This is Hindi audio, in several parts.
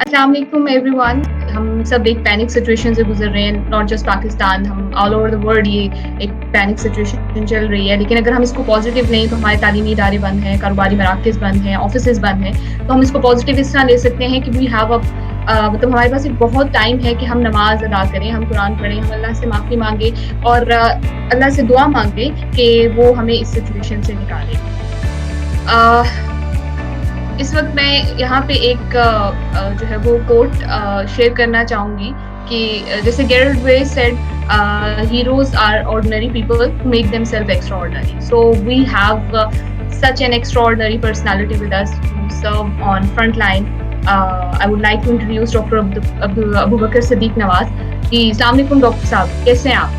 अस्सलाम वालेकुम एवरीवन। हम सब एक पैनिक सिचुएशन से गुजर रहे हैं, नॉट जस्ट पाकिस्तान, हम ऑल ओवर द वर्ल्ड ये एक पैनिक सिचुएशन चल रही है। लेकिन अगर हम इसको पॉजिटिव लें तो हमारे तालीमी इदारे बंद हैं, कारोबारी मराकज़ बंद हैं, ऑफिसेज बंद हैं। तो हम इसको पॉजिटिव इस तरह ले सकते हैं कि वी हैव मतलब हमारे पास एक बहुत टाइम है कि हम नमाज अदा करें, हम कुरान पढ़ें, हम अल्लाह से माफ़ी मांगे और अल्लाह से दुआ मांगे कि वो हमें इस सिचुएशन से निकाले। इस वक्त मैं यहाँ पे एक जो है वो कोट शेयर करना चाहूंगी कि जैसे Gerald way said, heroes are ordinary people who make themselves extraordinary. So we have such an extraordinary personality with us who serve on front line. I would like to introduce Dr. Abu Bakr Siddiq Nawaz. जी, अस्सलाम वालेकुम डॉक्टर साहब, कैसे हैं आप?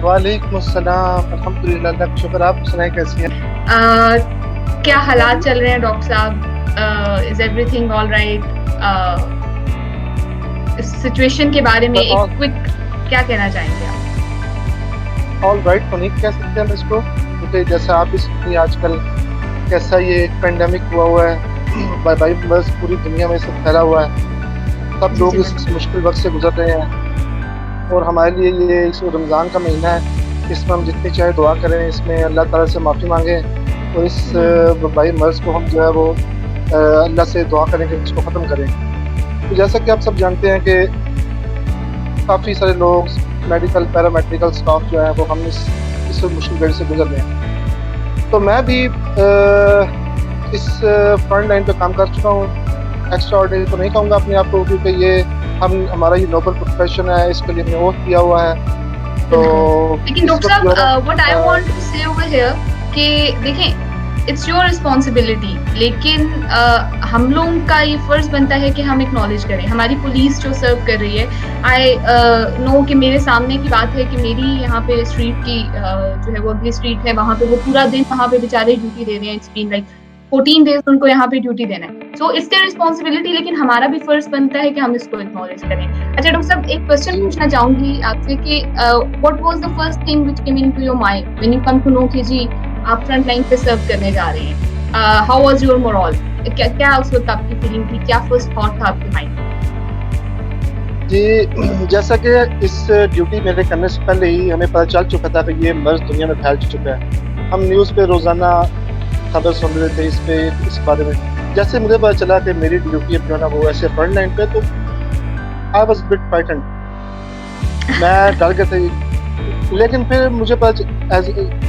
वालेकुम अस्सलाम, अल्हम्दुलिल्लाह, अल्लाह का शुक्र। आप सुनाएं कैसी हैं? क्या हालात चल रहे हैं डॉक्टर साहब? Is everything all right? इस सिचुएशन के बारे में एक क्विक क्या कहना चाहेंगे आप? ऑल राइट तो नहीं कह सकते हम इसको, क्योंकि जैसे आप भी सुनिए आजकल कैसा ये पेंडेमिक हुआ है, भाई बस पूरी दुनिया में सब फैला हुआ है। सब लोग इस मुश्किल वक्त से गुजर रहे हैं और हमारे लिए ये इस रमज़ान का महीना है, इसमें हम जितनी चाहे दुआ करें, इसमें अल्लाह ताला से माफ़ी मांगें और इस भाई मर्ज़ को हम जो है वो अल्लाह से दुआ करें कि इसको ख़त्म करें। तो जैसा कि आप सब जानते हैं कि काफ़ी सारे लोग मेडिकल पैरामेडिकल स्टाफ जो है वो हम इस मुश्किल घड़ी से गुजर रहे हैं। तो मैं भी इस फ्रंट लाइन पे काम कर चुका हूँ। एक्स्ट्रा ऑर्डिनरी तो नहीं कहूँगा अपने आप को, क्योंकि ये हमारा ये नोबल प्रोफेशन है, इसके लिए हमने ओथ किया हुआ है। तो लेकिन डॉक्टर साहब, व्हाट आई वांट टू से ओवर हियर कि देखें, इट्स योर रिस्पॉन्सिबिलिटी, लेकिन हम लोगों का ये फर्ज बनता है कि हम एक्नॉलेज करें। हमारी पुलिस जो सर्व कर रही है, आई नो कि मेरे सामने की बात है कि मेरी यहाँ पे स्ट्रीट की जो है वो अगली स्ट्रीट है, वहाँ पे वो पूरा दिन वहाँ पे बेचारे ड्यूटी दे रहे हैं। इट्स बीन लाइक 14 डेज उनको यहाँ पे ड्यूटी देना है। सो इट्स देयर रिस्पॉन्सिबिलिटी, लेकिन हमारा भी फर्ज बनता है कि हम इसको एक्नॉलेज करें। अच्छा डॉक्टर साहब, एक क्वेश्चन पूछना चाहूंगी आपसे कि what was the first thing which came into your mind when you come to know कि जी आप फ्रंट लाइन पे सर्व करने जा रहे हैं? How was your moral? क्या उस वक्त आपकी फीलिंग थी? क्या फर्स्ट थॉट था आपके माइंड में? जी, जैसा कि इस ड्यूटी मेरे करने से पहले ही हमें पता चल चुका था कि ये मर्ज़ दुनिया में फैल चुका है। हम न्यूज़ पे रोज़ाना खबर सुन रहे थे इस बारे में। जैसे मुझे पता चला कि मेरी ड्यूटी जो है ना वो ऐसे फ्रंट लाइन पे, तो आई वाज बिट फ्राइटेंड, मैं डर गया था। लेकिन फिर मुझे पता,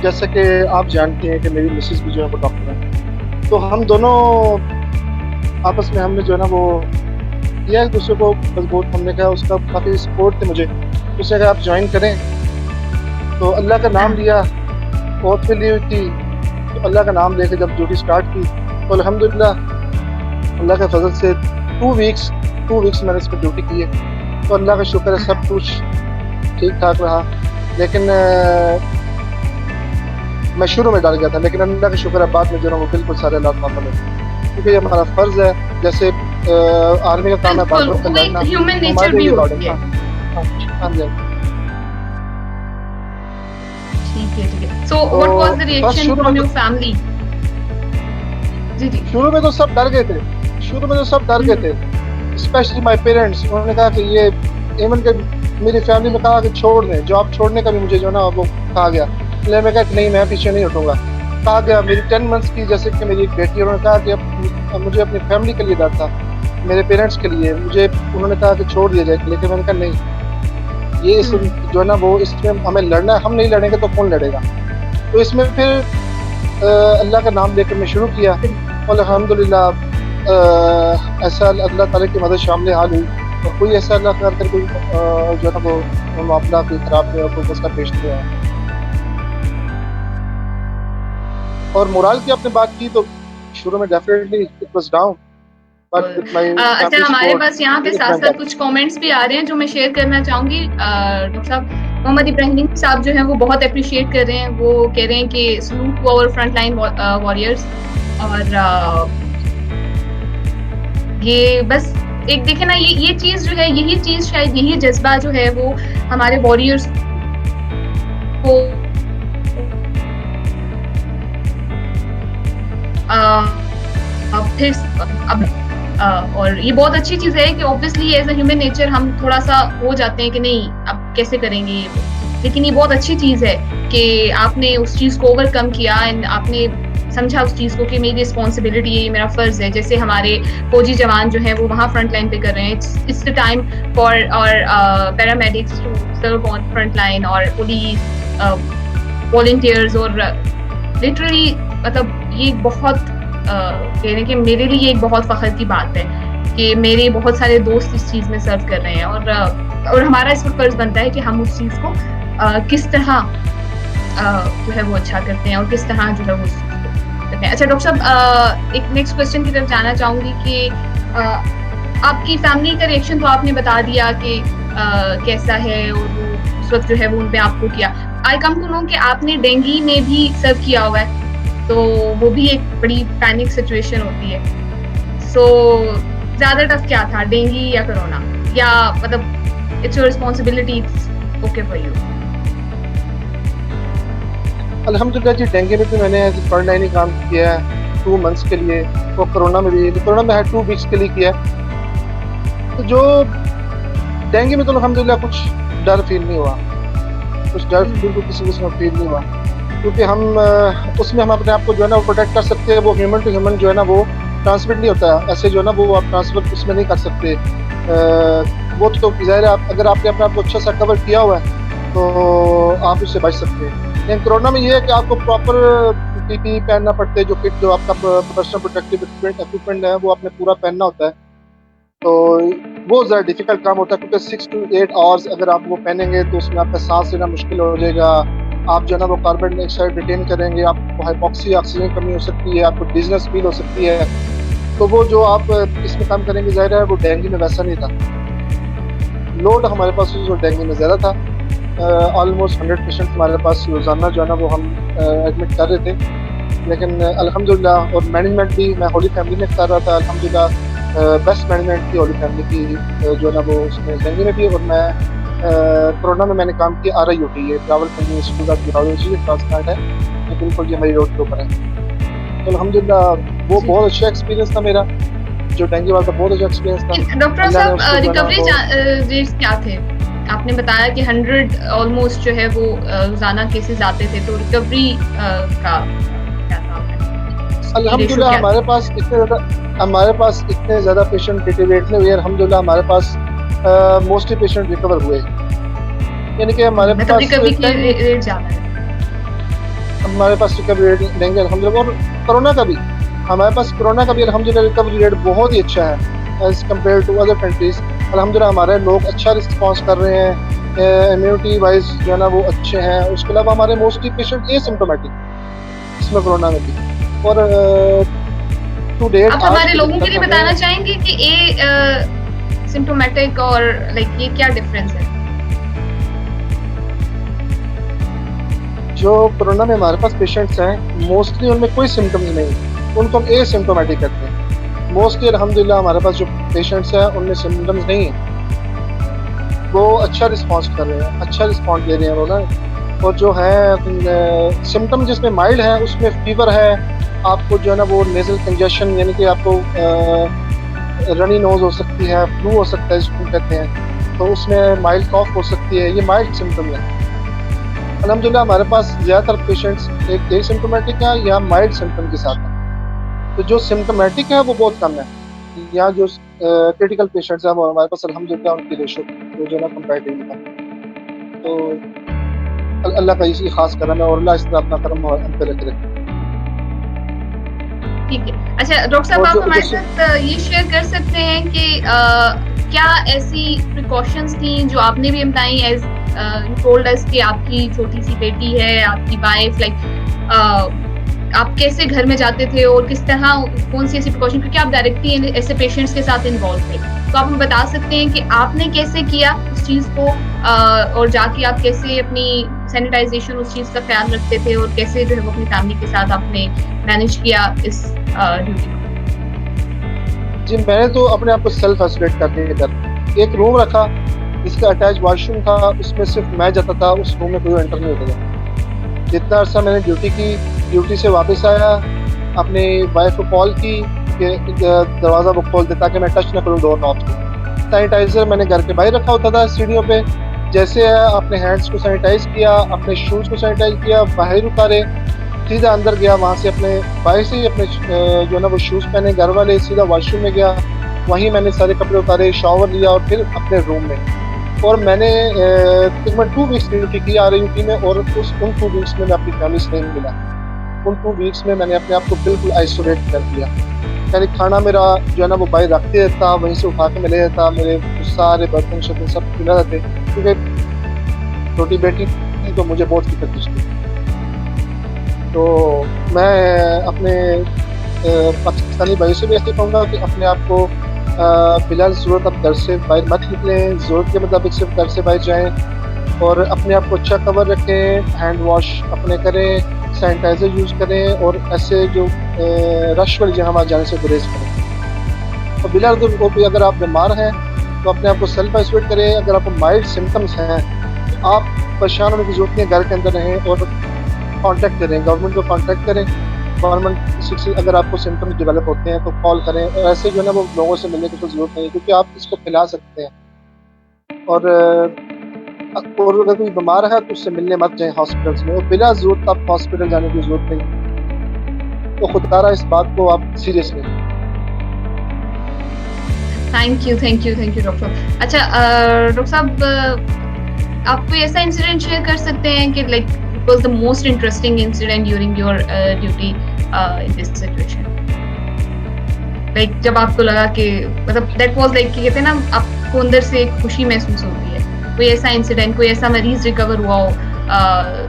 जैसे कि आप जानती हैं कि मेरी मिसेस भी जो है वो डॉक्टर है, तो हम दोनों आपस में हमने जो है ना वो किया एक दूसरे को मजबूत। हमने कहा, उसका काफ़ी सपोर्ट थे मुझे, उसने कहा आप ज्वाइन करें। तो अल्लाह का नाम लिया, ओथ भी ली हुई थी, तो अल्लाह का नाम लेके जब ड्यूटी स्टार्ट की तो अल्हम्दुलिल्लाह अल्लाह के फजल से 2 वीक्स मैंने इस पर ड्यूटी की है। तो अल्लाह का शुक्र है, सब कुछ ठीक ठाक रहा। लेकिन मैं शुरू में डर गया था, लेकिन अल्लाह का शुक्र है बाद में जो है वो बिल्कुल सारे हालात नॉर्मल है, क्योंकि ये हमारा फर्ज है। जैसे आर्मी का काम है बात करना, ह्यूमन नेचर भी होती है। हाँ जी, ठीक है। So what was the reaction from your family? जी। शुरू में तो सब डर गए थे, स्पेशली माय पेरेंट्स। उन्होंने कहा कि ये, इवन के मेरी फैमिली ने कहा कि छोड़ दें, जॉब छोड़ने का भी मुझे जो ना वो कहा गया। लेकिन मैं कहा कि नहीं, मैं पीछे नहीं हटूंगा। कहा गया मेरी 10 मंथ्स की, जैसे कि मेरी एक बेटी, उन्होंने कहा कि अब मुझे अपनी फैमिली के लिए डर था, मेरे पेरेंट्स के लिए मुझे, उन्होंने कहा कि छोड़ दिया जाए। लेकिन मैंने कहा नहीं, ये जो है ना वो इसमें हमें लड़ना है, हम नहीं लड़ेंगे तो कौन लड़ेगा। तो इसमें फिर अल्लाह का नाम लेकर मैं शुरू किया और अल्हम्दुलिल्लाह ऐसा अल्लाह ताला की मदद शामिल हाल हुई, और कोई ऐसा अल्लाह कर कोई जो है वो मामला कोई खराब नहीं, कोई मसला पेश नहीं आया। और मोरल की आपने बात की, तो शुरू में definitely it was down, but with my अच्छा, हमारे पास यहाँ पे साथ साथ कुछ कमेंट्स भी आ रहे हैं जो मैं शेयर करना चाहूंगी। डॉक्टर साहब, मोहम्मद इब्राहिम साहब जो हैं वो बहुत अप्रिशिएट कर रहे हैं। वो कह रहे हैं कि salute to our front line warriors. और ये बस एक देखे ना, ये चीज जो है, यही चीज शायद, यही जज्बा जो है वो हमारे वॉरियर्स को फिर अब और ये बहुत अच्छी चीज़ है कि obviously as a human nature हम थोड़ा-सा हो जाते हैं कि नहीं, अब कैसे करेंगे ये वो। लेकिन ये बहुत अच्छी चीज़ है कि आपने उस चीज़ को ओवरकम किया एंड आपने समझा उस चीज़ को कि मेरी रिस्पॉन्सिबिलिटी है, ये मेरा फ़र्ज़ है। जैसे हमारे फौजी जवान जो हैं वो वहाँ फ्रंट लाइन पे कर रहे हैं। इट्स द टाइम फॉर और paramedics to serve on front line और पुलिस वॉलंटियर्स और लिटरली मतलब ये बहुत कहने के मेरे लिए ये एक बहुत फ़ख्र की बात है कि मेरे बहुत सारे दोस्त इस चीज़ में सर्व कर रहे हैं और हमारा इस वक़्त फ़र्ज़ बनता है कि हम उस चीज़ को किस तरह जो है वो अच्छा करते हैं और किस तरह जो है वो उस चीज़ को करते हैं। अच्छा डॉक्टर साहब एक नेक्स्ट क्वेश्चन की तरफ जाना चाहूँगी कि आपकी फैमिली का रिएक्शन तो आपने बता दिया कि कैसा है और वो उस वक़्त जो है वो उन पे आपको किया। आई कम टू नो कि आपने डेंगू में भी सर्व किया हुआ है, तो वो भी एक बड़ी पैनिक सिचुएशन होती है। सो ज़्यादा टफ क्या था, डेंगू या कोरोना? या मतलब it's your responsibility, it's okay for you? अल्हम्दुलिल्लाह जी, डेंगू में भी मैंने एज़ ए फ्रंट लाइन ही काम किया है 2 मंथ्स के लिए, और कोरोना में भी। कोरोना में 2 वीक्स के लिए किया है। तो जो डेंगू में तो अल्हम्दुलिल्लाह कुछ डर फील नहीं हुआ, कुछ डर बिल्कुल किसी किस्म का फील नहीं हुआ, क्योंकि हम उसमें हम अपने आप को जो है ना वो प्रोटेक्ट कर सकते हैं। वो ह्यूमन टू ह्यूमन जो है ना वो ट्रांसमिट नहीं होता है, ऐसे जो है ना वो आप ट्रांसफर उसमें नहीं कर सकते। वो तो ज़ाहिर है, अगर आपने अपने आप को अच्छा सा कवर किया हुआ है तो आप उससे बच सकते हैं। लेकिन कोरोना में ये है कि आपको प्रॉपर पीपीई पहनना पड़ता है, जो किट जो आपका पर्सनल प्रोटेक्टिव इक्विपमेंट है वो आपने पूरा पहनना होता है। तो वो ज़रा डिफ़िकल्ट काम होता है, क्योंकि 6 to 8 आवर्स अगर आप वो पहनेंगे तो उसमें आपका सांस लेना मुश्किल हो जाएगा। आप जो है ना वो कार्बन डाइऑक्साइड रिटेन करेंगे, आपको हाइपॉक्सी ऑक्सीजन कमी हो सकती है, आपको डिज़नेस फील हो सकती है। तो वो जो आप इसमें काम करेंगे, ज़ाहिर है वो डेंगू में वैसा नहीं था। लोड हमारे पास उस डेंगू में ज़्यादा था। ऑलमोस्ट 100 पेशेंट हमारे पास रोज़ाना जो है ना वो हम एडमिट कर रहे थे। लेकिन अल्हम्दुलिल्लाह, और मैनेजमेंट भी मैं होली फैमिली में कर रहा था, अल्हम्दुलिल्लाह बेस्ट मैनेजमेंट थी होली फैमिली की जो है ना वो उसमें डेंगू में भी। और मैं कोरोना में मैंने काम किया RIUT, ये travel institute of urology transplant है, ये बिल्कुल ये हमारी रोड के ऊपर है। तो अल्हम्दुलिल्लाह वो बहुत अच्छा एक्सपीरियंस था मेरा, जो डेंगू वाला बहुत अच्छा एक्सपीरियंस था। डॉक्टर साहब रिकवरी रेट्स क्या थे? आपने बताया कि 100 ऑलमोस्ट जो है वो रोज़ाना केसेस आते थे, तो रिकवरी का क्या था? अल्हम्दुलिल्लाह हमारे पास इतने ज़्यादा पेशेंट डिटेरियोरेट नहीं हुए। अल्हम्दुलिल्लाह हमारे पास मोस्टली पेशेंट रिकवर हुए, यानी कि हमारे मतलब पास रिकवरी की रेट ज़्यादा है। रिकवरी रेट देंगे अल्हम्दुलिल्लाह। और कोरोना का भी अल्हम्दुलिल्लाह रिकवरी रेट बहुत ही अच्छा है as compare to other countries. अल्हम्दुलिल्लाह हमारे लोग अच्छा रिस्पॉन्स कर रहे हैं, इम्यूनिटी वाइज जो है ना वो अच्छे हैं। उसके अलावा हमारे मोस्टली पेशेंट एसिम्प्टोमेटिक इसमें कोरोना में भी। और टू डेट आप हमारे लोगों के लिए बताना चाहेंगे कि सिम्प्टोमेटिक और लाइक ये क्या डिफरेंस है? जो कोरोना में हमारे पास पेशेंट्स हैं, मोस्टली उनमें कोई सिम्टम्स नहीं, उनको हम एसिम्प्टोमेटिक कहते हैं। मोस्टली अल्हम्दुलिल्लाह हमारे पास जो पेशेंट्स हैं उनमें सिम्टम्स नहीं हैं, वो अच्छा रिस्पॉन्स कर रहे हैं, अच्छा रिस्पॉन्स दे रहे हैं वो ना। और जो है सिम्टम जिसमें माइल्ड है उसमें फीवर है, आपको जो है ना वो नेज़ल कंजेशन यानी कि आपको रनी नोज़ हो सकती है, फ्लू हो सकता है जिसको कहते हैं, तो उसमें माइल्ड कॉफ हो सकती है, ये माइल्ड सिम्टम है। अल्हम्दुलिल्लाह हमारे पास ज़्यादातर पेशेंट्स एक एसिम्प्टोमेटिक है या माइल्ड सिम्टम के साथ हैं। तो जो सिम्प्टोमेटिक है वो बहुत कम है, या जो क्रिटिकल पेशेंट्स हैं वो हमारे पास अल्हम्दुलिल्लाह उनकी रेशो जो है ना कंपैरेटिवली कम। तो अल्लाह का इसी ख़ास करम है, और अल्लाह इस तरह अपना करम हम पे रखे। ठीक है। अच्छा डॉक्टर साहब, आप हमारे साथ ये शेयर कर सकते हैं कि क्या ऐसी प्रिकॉशंस थी जो आपने भी बताई एज यू टोल्ड अस कि आपकी छोटी सी बेटी है, आपकी वाइफ, लाइक आप कैसे घर में जाते थे और किस तरह कौन सी ऐसी प्रिकॉशन, क्योंकि आप डायरेक्टली ऐसे पेशेंट्स के साथ इन्वॉल्व थे, तो आप हमें बता सकते हैं कि आपने कैसे किया उस चीज़ को और जाके आप कैसे अपनी सैनिटाइजेशन उस चीज़ का ख्याल रखते थे और कैसे जो है वो अपनी फैमिली के साथ आपने मैनेज किया इस ड्यूटी को? जी, मैंने तो अपने आप को सेल्फ आइसोलेट करने का एक रूम रखा जिसका अटैच वॉशरूम था, उसमें सिर्फ मैं जाता था, उस रूम में कोई एंटर नहीं होता था। जितना अर्सा मैंने ड्यूटी की, ड्यूटी से वापस आया, अपनी वाइफ को कॉल की, कि दरवाज़ा वो खोल दे ताकि मैं टच ना करूँ डोर नॉब को। सैनिटाइज़र मैंने घर के बाहर रखा होता था सीढ़ियों पे, जैसे अपने हैंड्स को सैनिटाइज़ किया, अपने शूज़ को सैनिटाइज़ किया, बाहर उतारे, सीधा अंदर गया, वहाँ से अपने बाहर से ही अपने जो है ना वो शूज़ पहने घर वाले, सीधा वॉशरूम में गया, वहीं मैंने सारे कपड़े उतारे, शॉवर लिया और फिर अपने रूम में। और मैंने तकरीबन 2 वीक्स ड्यूटी की RUT में, और उन 2 वीक्स में मैं अपनी फैमिली से नहीं मिला। उन 2 वीक्स में मैंने अपने आप को बिल्कुल आइसोलेट कर दिया। यानी खाना मेरा जो है ना वो बाहर रख के देता, वहीं से उठा के मैं ले जाता, मेरे सारे बर्तन शर्तन सब खुला रहते, क्योंकि छोटी बेटी थी तो मुझे बहुत फिक्र थी उसकी। तो मैं अपने पाकिस्तानी भाइयों से भी ऐसे कहूँगा कि अपने आप को बिला ज़रूरत आप घर से बाहर मत निकलें, ज़रूरत के मुताबिक सिर्फ घर से बाहर जाएँ और अपने आप को अच्छा कवर रखें, हैंड वॉश अपने करें, सैनिटाइज़र यूज़ करें और ऐसे जो रश वाली जगह वहाँ जाने से गुरेज़ करें। और बिला वो भी अगर आप बीमार हैं तो अपने आप को सेल्फ आइसोलेट करें। अगर आपको माइल्ड सिम्पटम्स हैं तो आप परेशान होने की ज़रूरत नहीं है, घर के अंदर रहें और कॉन्टैक्ट करें, गवर्नमेंट को कॉन्टैक्ट करें। गवर्नमेंट से अगर आपको सिम्पटम्स डेवलप होते हैं तो कॉल करें, और ऐसे जो है ना वो लोगों से मिलने की कोई ज़रूरत नहीं है, क्योंकि आप इसको फैला सकते हैं। और अगर कोई बीमार है तो उससे मिलने मत जाएँ हॉस्पिटल्स में, और बिला ज़रूरत आप हॉस्पिटल जाने की ज़रूरत नहीं। तो खुदारा इस बात को आप सीरियस लें। Thank you doctor. अच्छा डॉक्टर साहब, आप कोई ऐसा इंसिडेंट शेयर कर सकते हैं कि like it was the most interesting incident during your duty in this situation? Like जब आपको लगा कि मतलब दैट वाज लाइक, कहते हैं ना, आपको अंदर से एक खुशी महसूस होती है, कोई ऐसा इंसिडेंट, कोई ऐसा मरीज रिकवर हुआ हो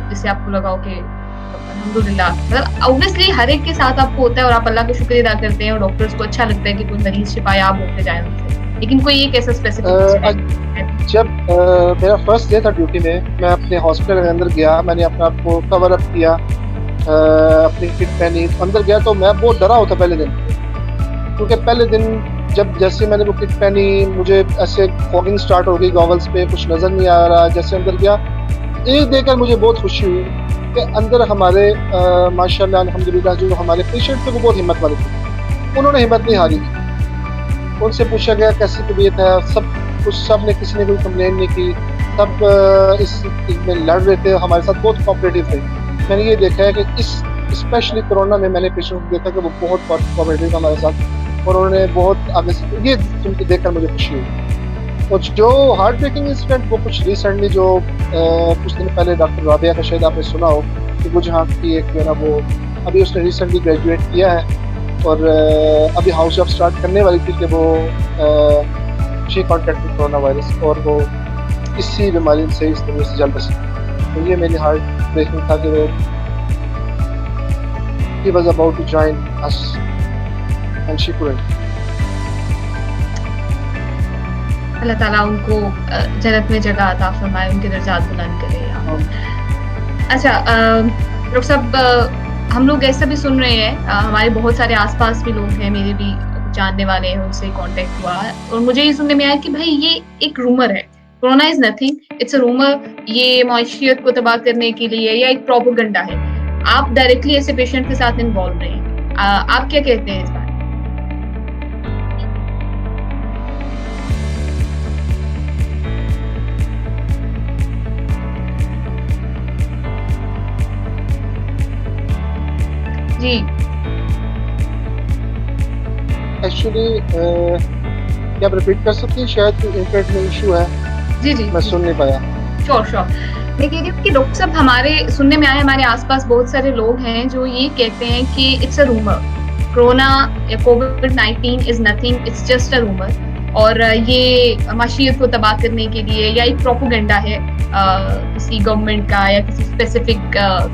जिससे आपको लगा हो कि अल्हम्दुलिल्लाह। मतलब ऑब्वियसली हर एक के साथ आपको होता है और आप अल्लाह का शुक्र अदा करते हैं और डॉक्टर्स को अच्छा लगता है कि कोई मरीज शिफायाब होते जाए उनसे, लेकिन कोई एक ऐसा स्पेसिफिक जब मेरा फर्स्ट डे था ड्यूटी में, मैं अपने हॉस्पिटल के अंदर गया, मैंने अपने आप को कवर अप किया, अपनी किट पहनी, अंदर गया तो मैं बहुत डरा होता पहले दिन, क्योंकि पहले दिन जब जैसे मैंने वो किट पहनी मुझे ऐसे फॉगिंग स्टार्ट हो गई, गॉगल्स पे कुछ नज़र नहीं आ रहा। जैसे अंदर गया, एक देखकर मुझे बहुत खुशी हुई कि अंदर हमारे माशाल्लाह अल्हम्दुलिल्लाह जो हमारे पेशेंट थे वो बहुत हिम्मत वाले थे, उन्होंने हिम्मत नहीं हारी। उनसे पूछा गया कैसी तबीयत है, सब ने किसी ने कोई कंप्लेन नहीं की, सब इसमें लड़ रहे थे, हमारे साथ बहुत कोऑपरेटिव थे। मैंने ये देखा है कि स्पेशली कोरोना में मैंने पेशेंट को देखा कि वो बहुत कोऑपरेटिव था हमारे साथ, और उन्होंने बहुत आगे से ये सुन के देखकर मुझे खुशी हुई। और जो हार्ट ब्रेकिंग इंसिडेंट वो कुछ रिसेंटली जो कुछ दिन पहले डॉक्टर राबिया का शायद आपने सुना हो कि वो जहाँ की एक जो है ना वो अभी उसने रिसेंटली ग्रेजुएट किया है और अभी हाउस जॉब स्टार्ट करने वाली थी कि वो शी कॉन्टैक्टेड कोरोना वायरस और वो इसी बीमारी से इस तरह से जल बसी। तो ये मेरी हार्ट ब्रेकिंग था कि वो he was about to join us and she couldn't. अल्लाह ताला उनको जन्नत में जगह अता फरमाए, उनके दर्जात बुलंद करे। अच्छा डॉक्टर साहब, हम लोग ऐसा भी सुन रहे हैं, हमारे बहुत सारे आसपास भी लोग हैं, मेरे भी जानने वाले हैं, उनसे कांटेक्ट हुआ और मुझे ये सुनने में आया कि भाई ये एक रूमर है, corona is nothing, it's a rumour, ये माशियत को तबाह करने के लिए या एक प्रोपेगेंडा है। आप डायरेक्टली ऐसे पेशेंट के साथ इन्वॉल्व रहे हैं, आप क्या कहते हैं इस बारे में? जी एक्चुअली क्या आप रिपीट कर सकती हैं? शायद इंटरनेट में इशू है, जी मैं सुन नहीं पाया। श्योर मैं कह रही हूँ कि डॉक्टर साहब, हमारे सुनने में आए, हमारे आसपास बहुत सारे लोग हैं जो ये कहते हैं कि इट्स अ रूमर, कोरोना या कोविड-19 is nothing, it's just a rumour, और ये माशियत को तबाह करने के लिए या एक प्रोपेगेंडा है किसी गवर्नमेंट का या किसी स्पेसिफिक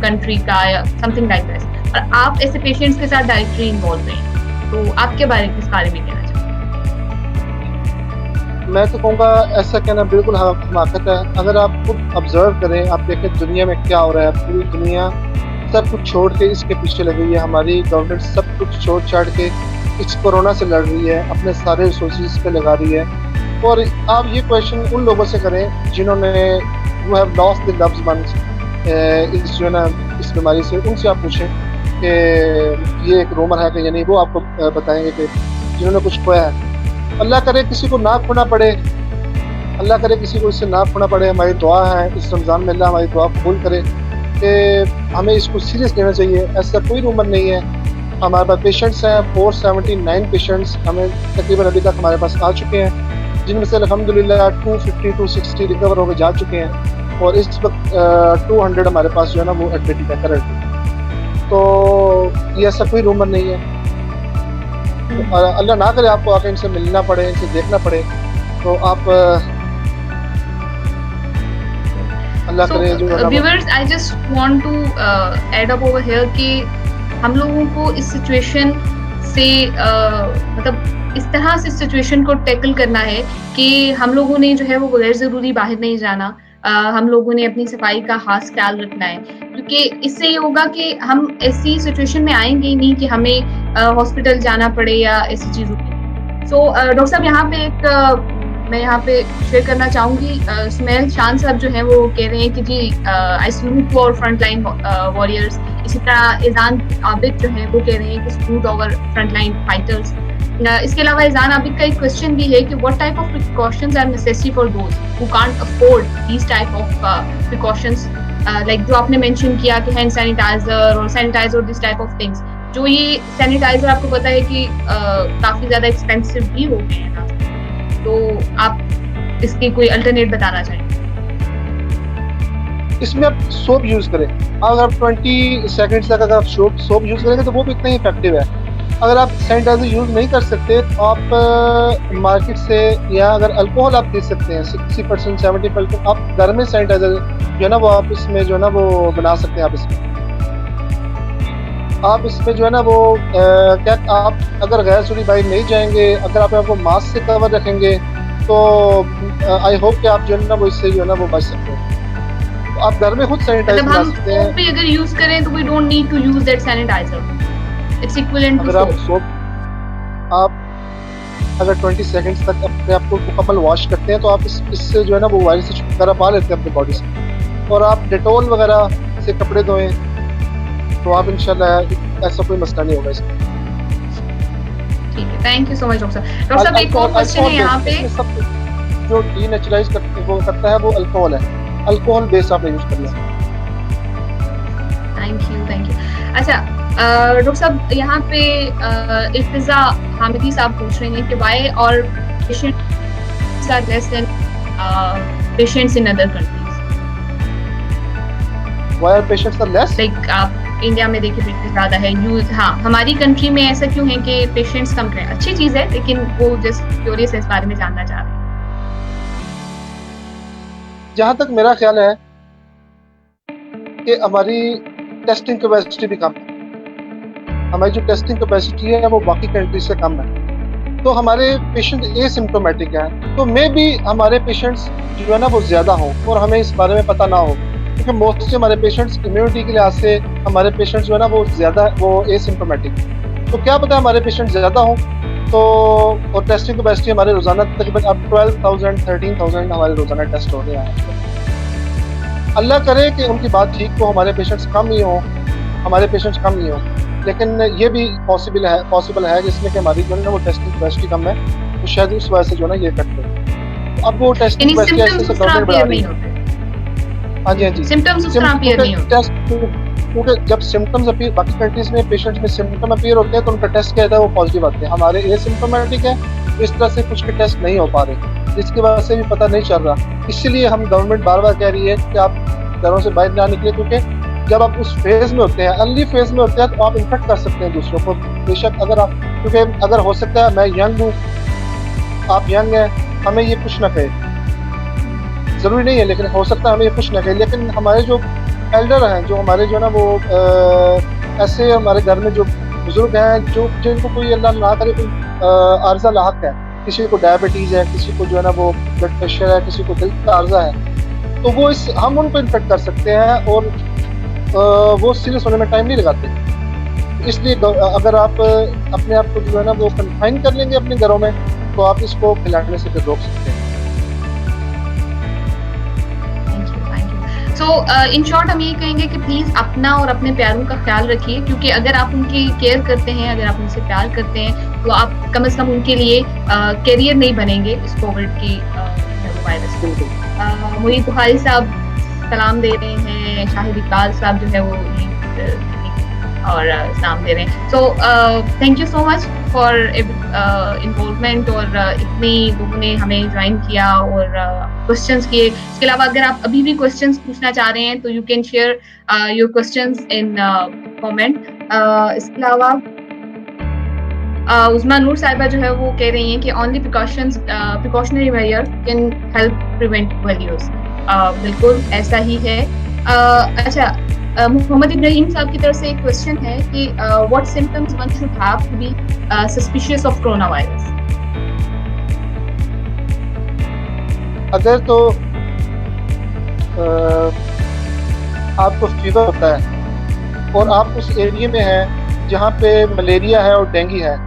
कंट्री का या समथिंग लाइक दैट, और आप ऐसे पेशेंट्स के साथ डायरेक्टली इन्वॉल्व हैं, तो आप इस बारे में कहना चाहते हैं? मैं तो कहूँगा ऐसा कहना बिल्कुल हमाकत है। अगर आप खुद ऑब्जर्व करें, आप देखें दुनिया में क्या हो रहा है, पूरी दुनिया सब कुछ छोड़ के इसके पीछे लगी है, हमारी गवर्नमेंट सब कुछ छोड़ छाड़ के इस कोरोना से लड़ रही है, अपने सारे रिसोर्सेज पे लगा रही है। और आप ये क्वेश्चन उन लोगों से करें जिन्होंने वो have lost the loved ones इस जो है ना इस बीमारी से, उनसे आप पूछें कि ये एक रूमर है कि यानी वो आपको बताएंगे कि जिन्होंने कुछ खोया है। अल्लाह करे किसी को ना खोना पड़े, अल्लाह करे किसी को इससे ना खोना पड़े। हमारी दुआ है इस रमज़ान में अल्लाह हमारी दुआ कबूल करे कि हमें इसको सीरियस लेना चाहिए। ऐसा कोई रूमर नहीं है। हमारे पास पेशेंट्स हैं 479 पेशेंट्स हमें तकरीबन अभी तक हमारे पास आ चुके हैं, जिनमें से अल्हम्दुलिल्लाह 250-260 रिकवर होकर जा चुके हैं और इस वक्त 200 हमारे पास जो है ना वो एडमिटेड है करंट। तो ये ऐसा कोई रूमर नहीं है। तो अल्लाह ना करे आपको आके इनसे मिलना पड़े, इनसे देखना पड़े, तो आप अल्लाह So करे जो है ना viewers, I just want to add up over here कि हम लोगों को इस सिचुएशन से मतलब इस तरह से सिचुएशन को टैकल करना है कि हम लोगों ने जो है वो गैर ज़रूरी बाहर नहीं जाना। हम लोगों ने अपनी सफाई का खास ख्याल रखना है, क्योंकि इससे ये होगा कि हम ऐसी सिचुएशन में आएंगे ही नहीं कि हमें हॉस्पिटल जाना पड़े या ऐसी चीज़ों की। सो डॉक्टर साहब यहाँ पे मैं यहाँ पे शेयर करना चाहूँगी, सुमेल शान साहब जो हैं वो कह रहे हैं कि जी I salute to our frontline warriors. इसी तरह ईजान आबिद जो है वो कह रहे हैं कि सल्यूट आवर फ्रंटलाइन फाइटर्स। इसके अलावा ईजान आबिद का एक क्वेश्चन भी है कि what type of precautions are necessary for those who can't afford these type of precautions, like जो आपने मेंशन किया कि हैंड सैनिटाइजर और sanitiser this type of things. जो ये सैनिटाइजर आपको पता है कि काफ़ी ज़्यादा एक्सपेंसिव भी हो गए हैं ना, तो आप इसकी कोई अल्टरनेट बताना चाहेंगे? इसमें आप सोप यूज़ करें। अगर आप 20 सेकंड्स तक अगर आप सोप यूज़ करेंगे तो वो भी इतना ही इफेक्टिव है। अगर आप सैनिटाइजर यूज़ नहीं कर सकते तो आप मार्केट से या अगर अल्कोहल आप खरीद सकते हैं 60% 70%, आप घर में सैनिटाइजर जो है ना वो आप इसमें जो है ना वो बना सकते हैं। आप इसमें जो है ना वो क्या आप अगर गैर ज़रूरी बाहर नहीं जाएंगे, अगर आप आपको मास्क से कवर रखेंगे तो आई होप कि आप जो है ना वो इससे जो है ना वो बच सकते हैं। तो आप घर में खुद सैनिटाइजर बना सकते हैं। सोप भी अगर यूज करें तो we don't need to use that sanitiser, it's equivalent to soap. आप अगर 20 सेकंड्स तक अपने आप को मुकम्मल वॉश करते हैं तो आप इससे जो है ना वो वायरस से छुटकारा पा लेते हैं अपनी बॉडी से। और आप डेटॉल वगैरह से कपड़े धोएं तो आप इंशाल्लाह ऐसा कोई मसला नहीं होगा इसमें। ठीक है, thank you so much doctor साहब। डॉक्टर साहब एक और क्वेश्चन है यहाँ पे, जो डीनेचुरलाइज करता है वो अल्कोहल है। अल्कोहल बेस आप यूज कर लें। Thank you. अच्छा डॉक्टर साहब यहाँ पे इल्तिजा हामिदी साहब पूछ रहे हैं कि व्हाई और patients are less than patients in other countries. Why are patients are less? Like आप इंडिया में देखिए पेशेंट्स ज़्यादा है यूज, हाँ हमारी कंट्री में ऐसा क्यों है कि पेशेंट्स कम हैं? अच्छी चीज़ है, लेकिन वो जस्ट क्यूरियस है, इस बारे में जानना चाह रहे हैं। जहाँ तक मेरा ख्याल है कि हमारी टेस्टिंग कैपेसिटी भी कम है। हमारी जो टेस्टिंग कैपेसिटी है वो बाकी कंट्री से कम है। तो हमारे पेशेंट एसिम्प्टोमेटिक हैं, तो मे भी हमारे पेशेंट्स जो है ना वो ज़्यादा हों और हमें इस बारे में पता ना हो, क्योंकि मोस्टली हमारे पेशेंट्स इम्यूनिटी के लिहाज से हमारे पेशेंट्स जो है ना वो ज़्यादा वो एसिम्प्टोमेटिक। तो क्या पता हमारे पेशेंट ज़्यादा हों तो, और टेस्टिंग कैपेसिटी हमारे रोज़ाना तकरीबन अब 12,000 13,000 हमारे रोज़ाना टेस्ट हो रहे हैं। अल्लाह करे कि उनकी बात ठीक हो, हमारे पेशेंट्स कम ही हों, लेकिन ये भी पॉसिबल है जिसमें कि हमारी जो है ना वो टेस्टिंग कैपेसिटी कम है, तो शायद उस वजह से जो है ना ये इफेक्ट है। अब वो टेस्टिंग कैपेसिटी ऐसे गवर्नमेंट बढ़ा रही है। हाँ जी सिम्टम्स उस तरह अपीयर नहीं होते, क्योंकि जब सिम्टम्स अपीयर बाकी कंट्रीज में पेशेंट्स में सिम्टम अपीयर होते हैं तो उनका टेस्ट क्या होता है वो पॉजिटिव आते हैं। हमारे एसिम्प्टोमेटिक है, इस तरह से कुछ के टेस्ट नहीं हो पा रहे, जिसकी वजह से भी पता नहीं चल रहा। इसीलिए हम गवर्नमेंट बार बार कह रही है कि आप घरों से बाहर ना निकले, क्योंकि जब आप उस फेज में होते हैं, अर्ली फेज में होते हैं, तो आप इन्फेक्ट कर सकते हैं दूसरों को। बेशक अगर आप, क्योंकि अगर हो सकता है मैं यंग हूँ, आप यंग हैं, हमें ये कुछ ना कहे, ज़रूरी नहीं है, लेकिन हो सकता है हमें ये कुछ ना कहे, लेकिन हमारे जो एल्डर हैं, जो हमारे जो है ना वो ऐसे हमारे घर में जो बुजुर्ग हैं, जो जिनको कोई अल्लाह ना करे कोई आर्जा लाहक है, किसी को डायबिटीज़ है, किसी को जो है ना वो ब्लड प्रेशर है, किसी को दिल का आर्जा है, तो वो हम उनको इन्फेक्ट कर सकते हैं और वो सीरियस होने में टाइम नहीं लगाते। इसलिए अगर आप अपने आप को जो है ना वो कन्फाइन कर लेंगे अपने घरों में, तो आप इसको फैलाने से फिर रोक सकते हैं। So सो इन शॉर्ट हम ये कहेंगे कि प्लीज अपना और अपने प्यारों का ख्याल रखिए, क्योंकि अगर आप उनकी केयर करते हैं, अगर आप उनसे प्यार करते हैं, तो आप कम से कम उनके लिए कैरियर नहीं बनेंगे इस कोविड की वायरस को। बिल्कुल। मोहित बुखारी साहब सलाम दे रहे हैं, शाहिद इकबाल साहब जो है वो और सलाम दे रहे हैं। सो thank you so much for involvement, और इतने लोगों ने हमें ज्वाइन किया और क्वेश्चंस किए। इसके अलावा अगर आप अभी भी क्वेश्चंस पूछना चाह रहे हैं तो you can share your questions in comment. इसके अलावा उस्मा नूर साहिबा जो है वो कह रही हैं कि only precautionary major can help prevent values. बिल्कुल ऐसा ही है। अच्छा, मोहम्मद इब्राहिम साहब की तरफ से एक क्वेश्चन है कि what symptoms one should have to be suspicious of corona virus. अगर तो आपको फीवर होता है और आप उस एरिया में हैं जहाँ पे मलेरिया है और डेंगू है,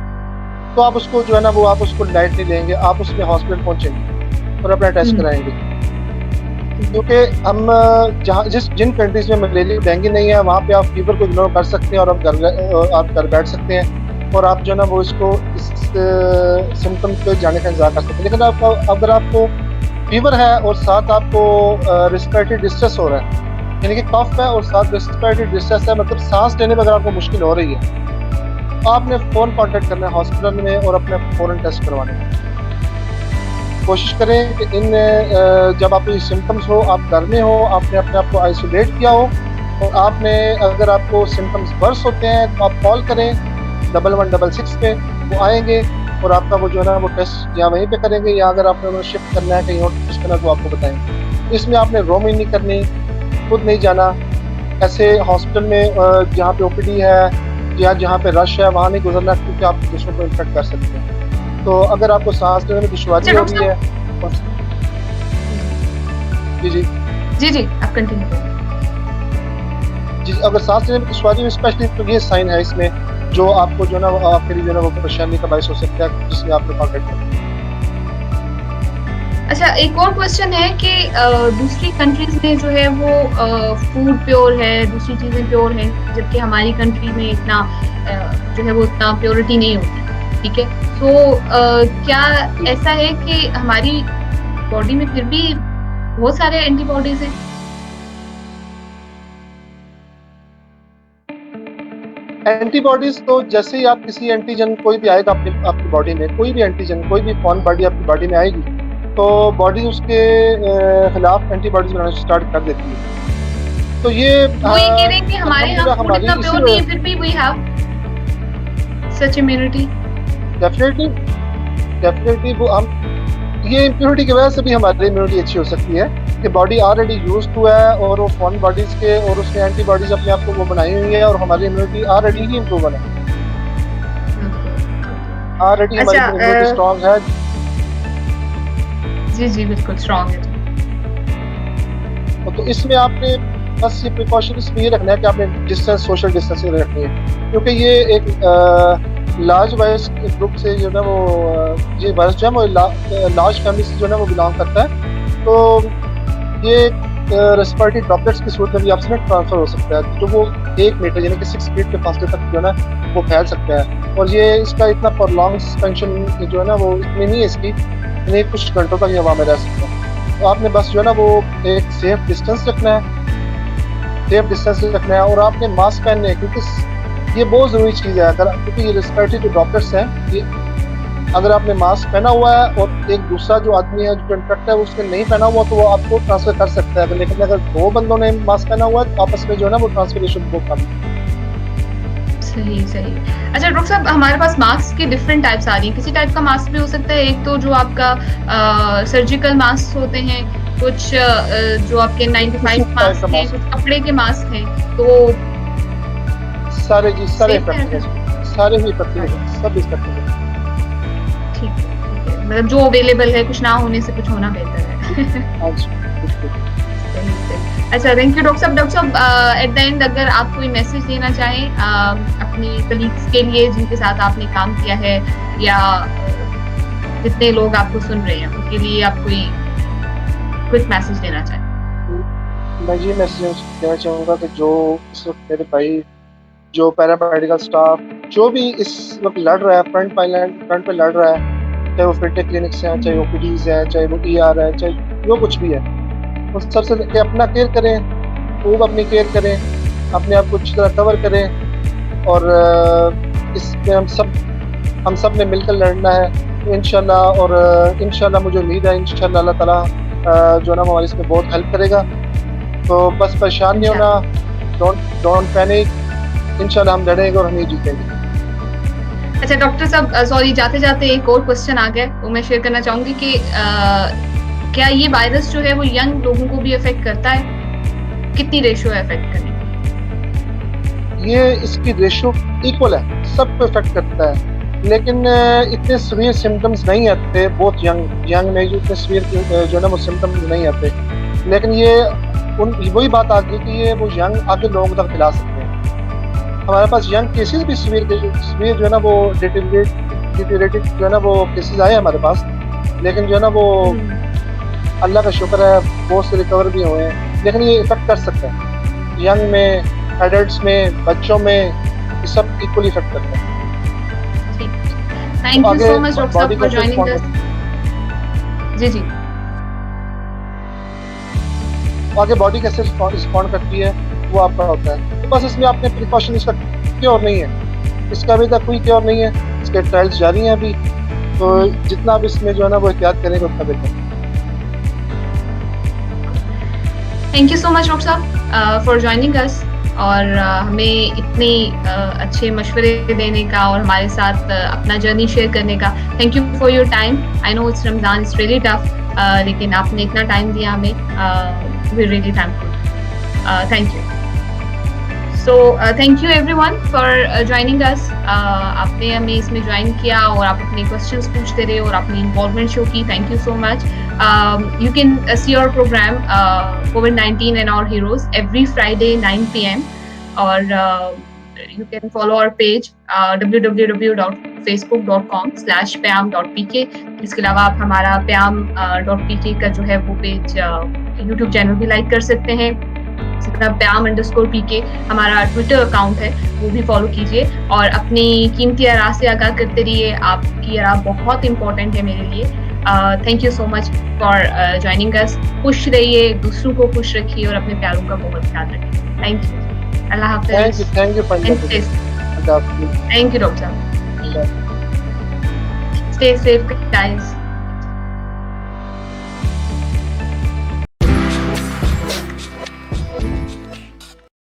तो आप उसको जो है ना वो आप उसको लाइटली लेंगे, आप उसमें हॉस्पिटल पहुँचेंगे और अपना टेस्ट कराएंगे। क्योंकि हम जिन कंट्रीज में मलेरिया डेंगू नहीं है वहाँ पे आप फीवर को इग्नोर कर सकते हैं और आप घर बैठ सकते हैं और आप जो है ना वो इसको इस सिम्टम पे जाने का इंतजार कर सकते हैं। लेकिन अगर आपको फीवर है और साथ आपको रेस्पिरेटरी डिस्ट्रेस हो रहा है, यानी कि कफ है और साथ रेस्पिरेटरी डिस्ट्रेस है, मतलब सांस लेने में अगर आपको मुश्किल हो रही है, तो आपने फ़ौरन कॉन्टेक्ट करना है हॉस्पिटल में और अपने फ़ौरन टेस्ट करवाने में। कोशिश करें कि जब आपको ये सिम्टम्स हो, आप घर में हो, आपने अपने आप को आइसोलेट किया हो और आपने अगर आपको सिम्टम्स वर्स होते हैं तो आप कॉल करें 1166 पे, वो आएंगे और आपका वो जो है ना वो टेस्ट या वहीं पे करेंगे, या अगर आपने उन्हें शिफ्ट करना है कहीं और टेस्ट करना है तो आपको बताएंगे। इसमें आपने रोमिंग नहीं करनी, खुद नहीं जाना ऐसे हॉस्पिटल में जहाँ पे ओपीडी है या जहाँ पे रश है वहाँ नहीं गुजरना, क्योंकि आप दूसरों को इन्फेक्ट कर सकते हैं। तो अगर आपको सांस लेने में दुश्वारी हो रही है, जी आप कंटिन्यू करें। जी, अगर सांस लेने में दुश्वारी हो स्पेशली, तो ये साइन है इसमें जो आपको जो ना आपके लिए जो ना वो परेशानी का बायस हो सकता है, जिसमें आपने कॉन्टेक्ट करना। अच्छा, एक और क्वेश्चन है कि दूसरी कंट्रीज में जो है वो फूड प्योर है, दूसरी चीजें प्योर हैं, जबकि हमारी कंट्री में इतना जो है वो इतना प्योरिटी नहीं होती। ठीक है, तो क्या ऐसा है कि हमारी बॉडी में फिर भी बहुत सारे एंटीबॉडीज हैं? एंटीबॉडीज तो जैसे ही आप किसी एंटीजन कोई भी आएगा आपकी बॉडी में, कोई भी एंटीजन, कोई भी फॉरेन बॉडी आपकी बॉडी में आएगी, तो बॉडी उसके खिलाफ एंटीबॉडीज बनाना स्टार्ट कर देती है। तो ये वो ये कह रहे हैं कि हमारे यहाँ फूड इतना प्योर नहीं है, फिर भी we have such immunity. Definitely वो हम ये इम्प्योरिटी की वजह से भी हमारी इम्यूनिटी अच्छी हो सकती है कि बॉडी ऑलरेडी यूज्ड टू है और वो फॉरेन बॉडीज के और उसने एंटीबॉडीज अपने आप को वो बनाई हुई है और हमारी इम्यूनिटी ऑलरेडी ही इम्प्रूव है, ऑलरेडी हमारी इम्यूनिटी स्ट्रांग है। जी बिल्कुल स्ट्रांग है। तो इसमें आपने बस ये प्रिकॉशन इसमें ये रखना है कि आपने डिस्टेंस, सोशल डिस्टेंसिंग रखनी है, क्योंकि ये एक लार्ज वायरस ग्रुप से जो है वो ये वायरस जो है वो लार्ज फैमिली से जो है वो बिलोंग करता है। तो ये रेस्पिरेटरी ड्रॉपलेट्स की सूरत में भी आपसे ट्रांसफर हो सकता है, जो वो 1 मीटर यानी कि 6 फीट के फासले तक जो है ना वो फैल सकता है। और ये इसका इतना प्रोलॉन्ग सस्पेंशन जो है ना वो इतनी नहीं है इसकी, यानी कुछ घंटों तक ये हवा में रह सकता है। तो आपने बस जो है ना वो एक सेफ डिस्टेंस रखना है, और आपने मास्क पहनने हैं, क्योंकि ये बहुत ज़रूरी चीज़ है। अगर क्योंकि ये रेस्पिरेटरी ड्रॉपलेट्स हैं, ये अगर आपने मास्क पहना हुआ है और एक दूसरा जो आदमी है जो इन्फेक्ट है उसने नहीं पहना हुआ तो वो आपको ट्रांसफर कर सकता है। लेकिन अगर 2 बंदों ने मास्क पहना हुआ है तो आपस में जो है ना वो ट्रांसफरेशन बहुत कम है। सही। अच्छा डॉक्टर साहब, हमारे पास मास्क के डिफरेंट टाइप्स आ रही हैं। किसी टाइप का मास्क भी हो सकता है, एक तो जो आपका सर्जिकल मास्क होते हैं, कुछ जो आपके 95 मास्क हैं, कुछ कपड़े के मास्क हैं, तो सारे ही इफेक्टिव है, सब इफेक्टिव है। ठीक है, मतलब जो अवेलेबल है, कुछ ना होने से कुछ होना बेहतर है। हाँ जी, बिल्कुल। अच्छा, थैंक यू डॉक्टर साहब। एट द एंड अगर आप कोई मैसेज देना चाहें अपनी कलीग्स के लिए जिनके साथ आपने काम किया है, या जितने लोग आपको सुन रहे हैं उनके लिए आप कोई क्विक मैसेज देना चाहें? मैं ये मैसेज देना चाहूँगा कि जो इस वक्त मेरे भाई, जो पैरामेडिकल स्टाफ, जो भी इस वक्त लड़ रहा है, फ्रंट पे लड़ रहा है, चाहे वो फिटनेस क्लिनिक्स हैं, चाहे ओपीडीज हैं, चाहे वो ईआर है, चाहे जो कुछ भी है, उन सबसे कि अपना केयर करें, खूब अपनी केयर करें, अपने आप को अच्छी तरह कवर करें, और इसमें हम सब ने मिलकर लड़ना है इंशाल्लाह। और इंशाल्लाह मुझे उम्मीद है इंशाल्लाह अल्लाह ताला जो है ना हमारी इसमें बहुत हेल्प करेगा। तो बस परेशान नहीं होना, डोंट पैनिक, इंशाल्लाह हम लड़ेंगे और हम ही जीतेंगे। अच्छा डॉक्टर साहब, सॉरी जाते जाते एक और क्वेश्चन आ गया, वो मैं शेयर करना चाहूंगी कि क्या ये वायरस जो है वो यंग लोगों को भी अफेक्ट करता है? कितनी रेशियो है अफेक्ट करने की? ये इसकी रेशियो इक्वल है, सबको इफेक्ट करता है, लेकिन इतने सीवियर सिम्टम्स नहीं आते। बहुत यंग में जो इतने सीवियर जो है ना वो सिम्टम्स नहीं आते, लेकिन ये वही बात आ गई कि ये वो यंग आगे लोगों तक फैला सकते हैं। हमारे पास यंग केसेस भी सीवियर जो है ना वो डिटेरियोरेटेड जो है ना वो केसेस आए हमारे पास, लेकिन जो है ना वो अल्लाह का शुक्र है बहुत से रिकवर भी हुए हैं। लेकिन ये इफेक्ट कर सकता है यंग में, एडल्ट्स में, बच्चों में, ये सब इक्वली इफेक्ट करता है। Thank you so much doctor साहब फॉर जॉइनिंग अस। जी जी। आगे बॉडी कैसे रिस्पॉन्ड करती है वो आपका होता है। तो बस इसमें आपने प्रिकॉशन, इसका क्योर नहीं है, इसका अभी तक कोई क्योर नहीं है, इसके ट्रायल्स जारी हैं अभी। तो जितना आप इसमें जो है ना वो एहतियात करेंगे उतना बेहतर। Thank you so much doctor साहब फॉर जॉइनिंग अस, और हमें इतने अच्छे मशवरे देने का और हमारे साथ अपना जर्नी शेयर करने का। Thank you for your time. I know it's Ramzan, it's really tough, लेकिन आपने इतना टाइम दिया हमें, we really thankful. Thank you. So thank you everyone for joining us. आपने हमें इसमें ज्वाइन किया और आप अपने क्वेश्चंस पूछते रहे और अपनी इन्वॉल्वमेंट शो की। Thank you so much. You can see our program COVID-19 and Our Heroes every Friday 9 p.m. or you can follow our page www.facebook.com/pyam.pk। इसके अलावा आप हमारा pyam.pk का जो है वो पेज YouTube चैनल भी लाइक कर सकते हैं। इसी तरह pyam_pk हमारा ट्विटर अकाउंट है, वो भी फॉलो कीजिए और अपनी कीमती आराम से आगाह करते रहिए। आपकी आराम बहुत इंपॉर्टेंट है मेरे लिए। Thank you so much for joining us. खुश रहिए, दूसरों को खुश रखिए और अपने प्यारों का बहुत ख्याल रखिए। Thank you. अल्लाह हाफ़िज़। थैंक यू डॉक्टर साहब। Stay safe guys.